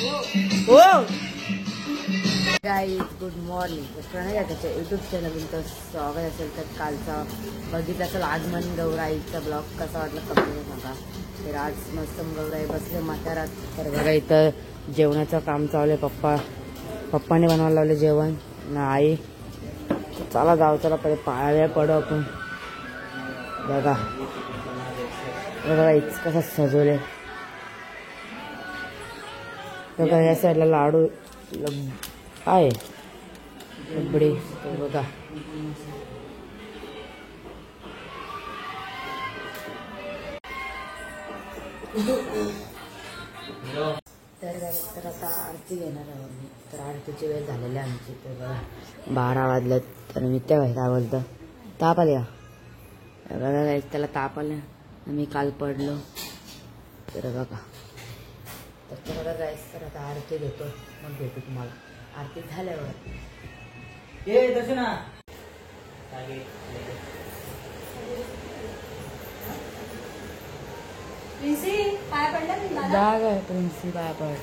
हो guys good morning. प्रणय त्याच्या YouTube channel तुमचं स्वागत असेल. तर कालचा बघितलं असेल आगमन गौराईचा ब्लॉग कसा वाटला कमेंट सांगा. तर आज मस्त गौराई बसले म्हातारात. तर बघा इथं जेवणाचं काम चालू आहे. पप्पाने बनवायला लावलं जेवण ना आई. चला जाऊ चला पहिले पाया पडू आपण. बघा बघा इथं कसं सजवले. बघा या साईडला लाडू आहे रबडी. बघा तर आता आरती घेणार आहोत मी. तर आरतीची वेळ झालेली आहे आमची. तर बघा 12 वाजल्यात. तर मी तेव्हा काय बोलतं ताप आल्या. बघा त्याला ताप आला. मी काल पडलो. तर बघा तर तुम्हाला जायचं. तर आता आरती घेतो मग भेटू तुम्हाला आरती झाल्यावर. जाग आहे प्रिन्सी पाय पड.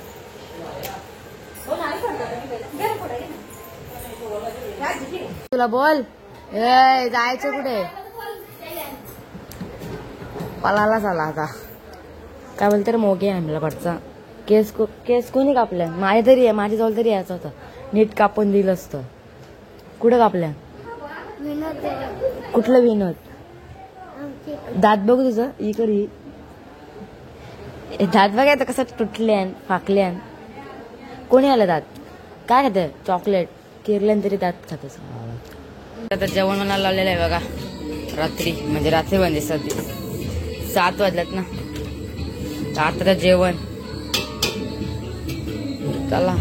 तुला बोल जायचं कुठे. पलालाच आला आता. काय बोलते रे मोगे आणला पडचा. केस कोणी कापल्या. माझ्या तरी आहे माझ्याजवळ तरी यायचं होतं. नीट कापून दिलं असतं. कुठं कापल्या. कुठलं विनोद. दात बघ तुझं इकडे. दात बघायचं कसं तुटल्यान फाकल्यान. कोणी आलं दात काय खातं. चॉकलेट किरल्यान तरी दात खातच. आता जेवण मला लावलेलं आहे बघा. रात्री म्हणजे म्हणजे 7 वाजल्यात ना. तर आता जेवण चला.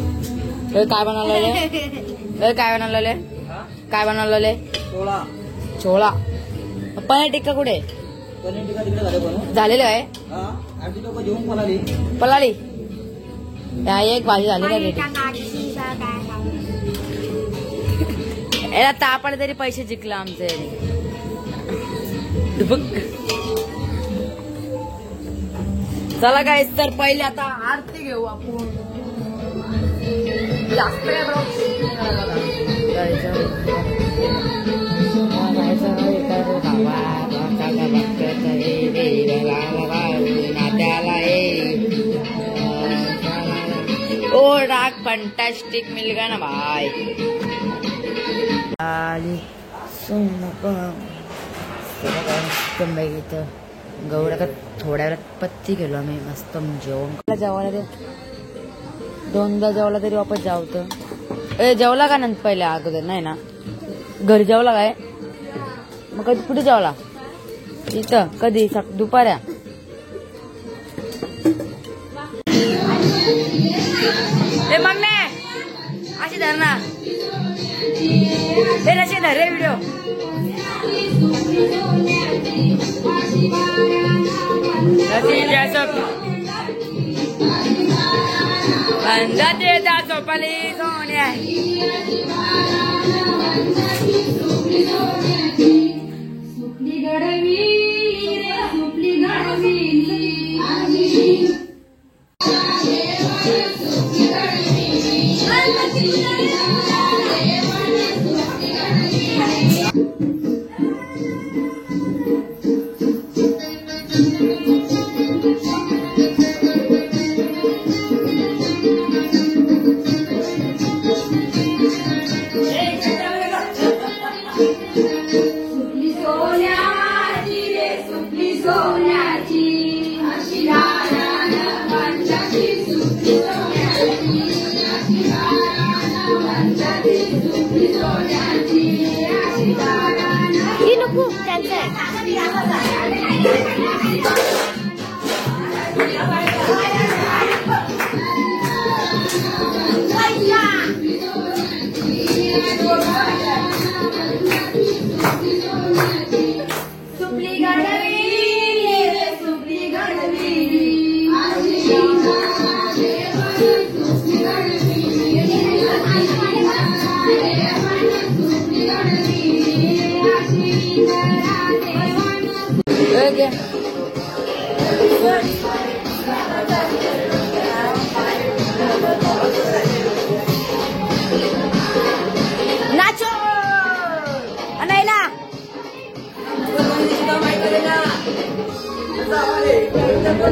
काय बनवलं काय बनवलं. छोळा. पनीर टिक्का कुठे. झालेलं आहे पलाली. एक भाजी झाली याला तापड तरी पैसे जिंकला आमचे. चला काय तर पहिले आता आरती घेऊ आपण. जास्त ओ राग फंटास्टिक मिल गया ना भाई. गौरा का थोड्या वेळात पत्ती गेलो आम्ही मस्त जेवण. जेवायला दे 2दा जेवला तरी वापस जावतं. जेवला का नंतर पहिले अगोदर नाही ना. घरी जेवला काय मग कधी कुठे जेवला. इथं कधी दुपाऱ्या. ते मग नाही अशी धर ना. हे अशी धर रे व्हिडिओ. चोपाली सोन्या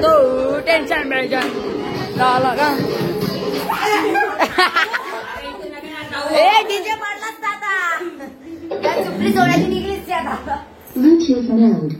तो टेन्शन मिळायचं झालं का ए डीजे मारलाच आता चुपडी सोडायची निघलीच आता Bluetooth mode.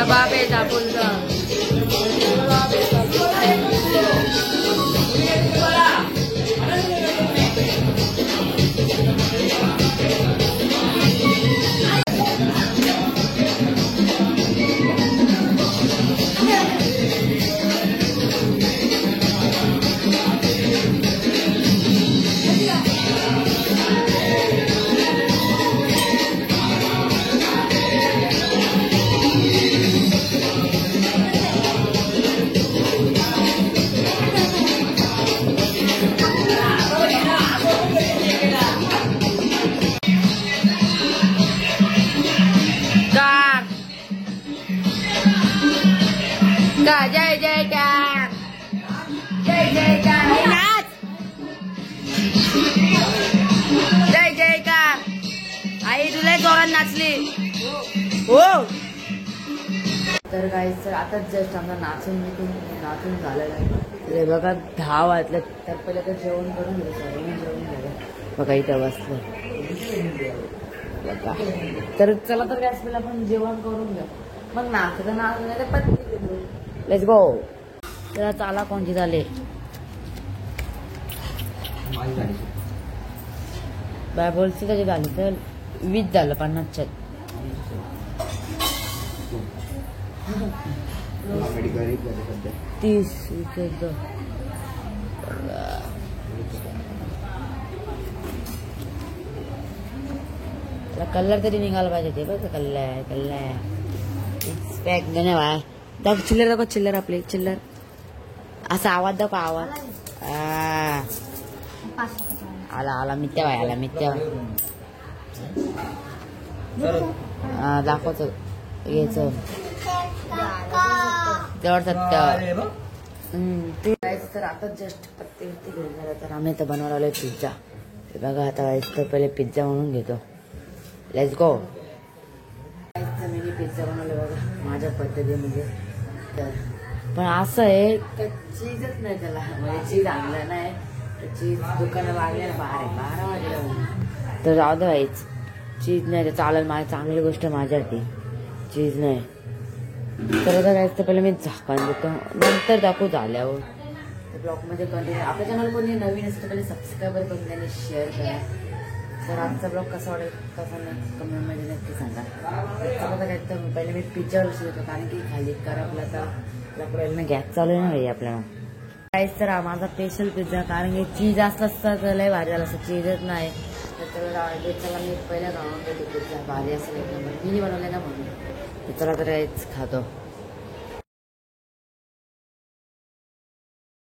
बाबेचा फुलगा जय जयकार जय जयकार नाच जय जयकार आई तुला जोरात नाचली हो तर काही सर आता जस्ट आमचा नाचून झालेलं आहे हे बघा 10 वाजले तर पहिले तर जेवण करून घेऊ सगळ्यांनी जेवण घ्यावं बघा इथं बसलं बघा तर चला तर गॅस पहिला आपण जेवण करून घ्या मग नाचलं नाही तर पत्ती घेऊ लेट्स गो त्याला चाला कोणची झाले बाय बोलते त्याची झाली तर 20 झालं 50च्या 30 कलर तरी निघाला पाहिजे ते बघ कल्ला पॅक घेणे बाय दाखव चिल्लर दाखव चिल्लर आपली चिल्लर असा आवाज दाखव आवाज आला मित्या बाय आला मित्या बाय दाखवतो घ्यायचं जवळ 70 तर आता जस्ट पत्ते घेऊन झालं तर आम्ही तर बनवायला आलोय पिझ्झा बघा आता व्हायचं तर पहिले पिझ्झा म्हणून घेतो लेट्स गो मी पिझ्झा बनवलं बघा माझ्या पद्धतीमध्ये तर पण असं आहे का चीजच नाही त्याला म्हणजे चीज आणलं नाही तर चीज दुकानं वागले ना 12 वाजले तर जाऊ दे व्हायच चीज नाही तर चालेल माझी चांगली गोष्ट माझ्यासाठी चीज नाही तर आता काय तर पहिले मी झाकण देतो नंतर दाखवू झाल्यावर ब्लॉगमध्ये कंटिन्यू आपल्या चॅनल कोणी नवीन असतं पहिले सबस्क्राईबर करून त्यांनी शेअर करा तर आजचा ब्लॉग कसा वाटेल कसा नाही कमेंटमध्ये नक्की सांगा तर काय तर पहिले मी पिझ्झावर शिकतो कारण की खाली करपला तर आपल्याला गॅस चालू नाही आपल्याला काहीच तर माझा स्पेशल पिझ्झा कारण की चीज असतं तर लय भारी झालं असं चीजच नाही तर चला मी पहिल्या गावाकडे पिझ्झा भारी असेल एकदम मी बनवले ना म्हणून तर चला तर हेच खातो.